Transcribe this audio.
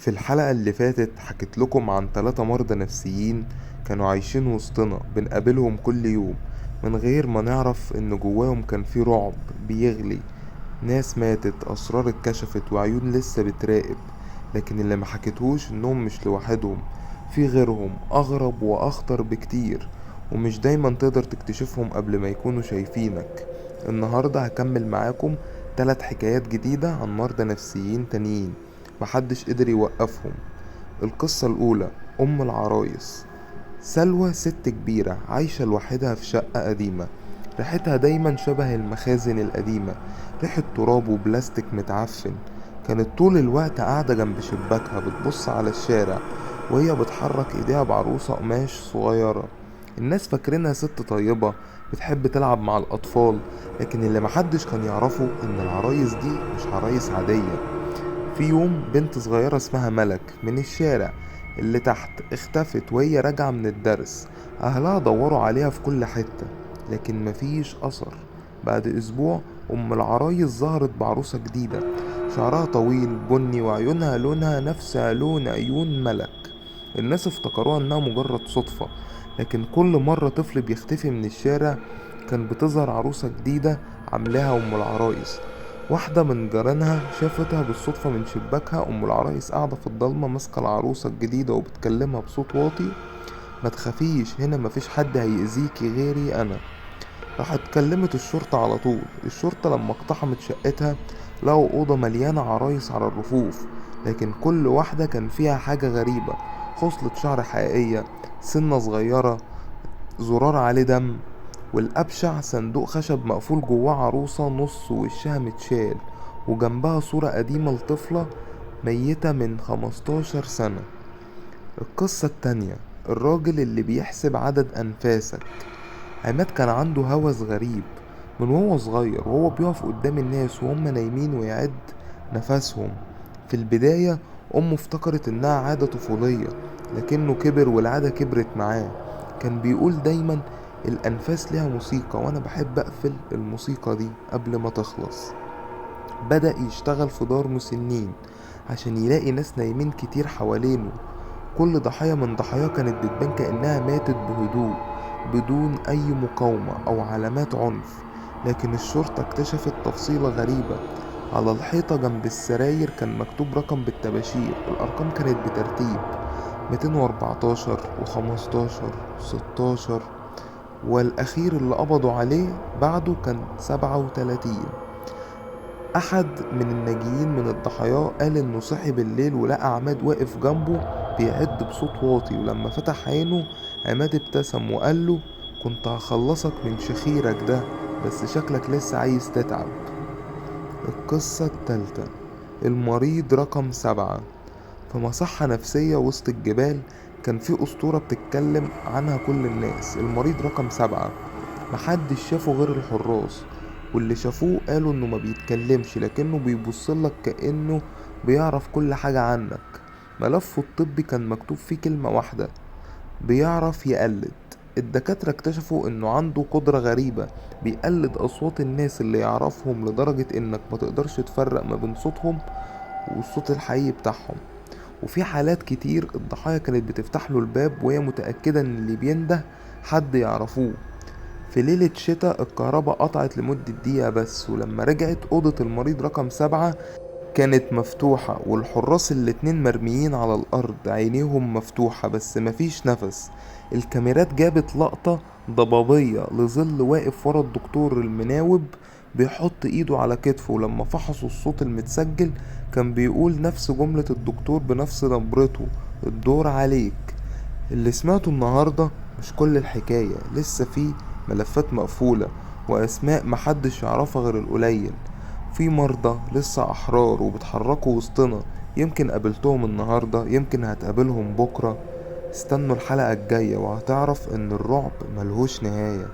في الحلقة اللي فاتت حكيت لكم عن 3 مرضى نفسيين كانوا عايشين وسطنا بنقابلهم كل يوم من غير ما نعرف ان جواهم كان في رعب بيغلي. ناس ماتت، اسرار اتكشفت، وعيون لسه بتراقب. لكن اللي ما حكيتهوش انهم مش لوحدهم، في غيرهم اغرب واخطر بكتير، ومش دايما تقدر تكتشفهم قبل ما يكونوا شايفينك. النهاردة هكمل معاكم 3 حكايات جديدة عن مرضى نفسيين تانيين محدش قدر يوقفهم. القصة الأولى، أم العرايس. سلوى ست كبيرة عايشة لوحدها في شقة قديمة، ريحتها دايما شبه المخازن القديمة، ريحة تراب وبلاستيك متعفن. كانت طول الوقت قاعدة جنب شباكها بتبص على الشارع وهي بتحرك ايديها بعروسة قماش صغيرة. الناس فاكرينها ست طيبة بتحب تلعب مع الأطفال، لكن اللي محدش كان يعرفه إن العرايس دي مش عرايس عادية. في يوم بنت صغيرة اسمها ملك من الشارع اللي تحت اختفت وهي راجعة من الدرس. أهلها دوروا عليها في كل حتة لكن مفيش أثر. بعد أسبوع أم العرايس ظهرت بعروسة جديدة، شعرها طويل بني وعيونها لونها نفس لون عيون ملك. الناس افتكروها إنها مجرد صدفة، لكن كل مرة طفل بيختفي من الشارع كان بتظهر عروسة جديدة عاملاها أم العرايس. واحدة من جيرانها شافتها بالصدفة من شباكها. أم العرايس قاعدة في الضلمة ماسكة العروسة الجديدة وبتكلمها بصوت واطي: ما تخافيش، هنا مفيش حد هيأذيكي غيري أنا. راحت كلمت الشرطة على طول. الشرطة لما اقتحمت شقتها لقوا أوضة مليانة عرايس على الرفوف، لكن كل واحدة كان فيها حاجة غريبة: خصلة شعر حقيقية، سنة صغيرة، زرار عليه دم، والأبشع صندوق خشب مقفول جواه عروسة نص وشها متشال، وجنبها صورة قديمة لطفلة ميتة من 15 سنة. القصة التانية، الراجل اللي بيحسب عدد أنفاسك. عماد كان عنده هوس غريب من وهو صغير، وهو بيقف قدام الناس وهم نايمين ويعد نفسهم. في البداية أمه افتكرت إنها عادة طفولية، لكنه كبر والعادة كبرت معاه. كان بيقول دايما: الأنفاس ليها موسيقى وأنا بحب أقفل الموسيقى دي قبل ما تخلص. بدأ يشتغل في دار مسنين عشان يلاقي ناس نايمين كتير حوالينه. كل ضحية من ضحاياه كانت بتبان كأنها ماتت بهدوء بدون أي مقاومة أو علامات عنف. لكن الشرطة اكتشفت تفصيلة غريبة: على الحيطة جنب السراير كان مكتوب رقم بالطباشير. الأرقام كانت بترتيب: 214 و15 و16، والأخير اللي قبضوا عليه بعده كان 37. أحد من الناجيين من الضحايا قال إنه صحي بالليل ولقى عماد واقف جنبه بيعد بصوت واطي، ولما فتح عينه عماد ابتسم وقال له: كنت هخلصك من شخيرك ده، بس شكلك لسه عايز تتعب. القصة التالتة، المريض رقم 7. في مصحة نفسية وسط الجبال كان في أسطورة بتتكلم عنها كل الناس: المريض رقم 7. محدش شافه غير الحراس، واللي شافوه قالوا انه ما بيتكلمش لكنه بيبصلك كأنه بيعرف كل حاجة عنك. ملفه الطبي كان مكتوب فيه كلمة واحدة: بيعرف يقلد. الدكاترة اكتشفوا انه عنده قدرة غريبة، بيقلد اصوات الناس اللي يعرفهم لدرجة انك ما تقدرش تفرق ما بين صوتهم والصوت الحقيقي بتاعهم. وفي حالات كتير الضحايا كانت بتفتح له الباب وهي متأكدة ان اللي بينده حد يعرفوه. في ليلة شتاء الكهرباء قطعت لمدة دقيقة بس، ولما رجعت أوضة المريض رقم 7 كانت مفتوحة، والحراس الاتنين مرميين على الأرض عينيهم مفتوحة بس مفيش نفس. الكاميرات جابت لقطة ضبابية لظل واقف ورا الدكتور المناوب بيحط ايده على كتفه، ولما فحصوا الصوت المتسجل كان بيقول نفس جملة الدكتور بنفس نبرته: الدور عليك. اللي سمعته النهاردة مش كل الحكاية، لسه في ملفات مقفولة وأسماء محدش يعرفها غير القليل. في مرضى لسه أحرار وبتحركوا وسطنا، يمكن قابلتهم النهاردة، يمكن هتقابلهم بكرة. استنوا الحلقة الجاية وهتعرف إن الرعب ملهوش نهاية.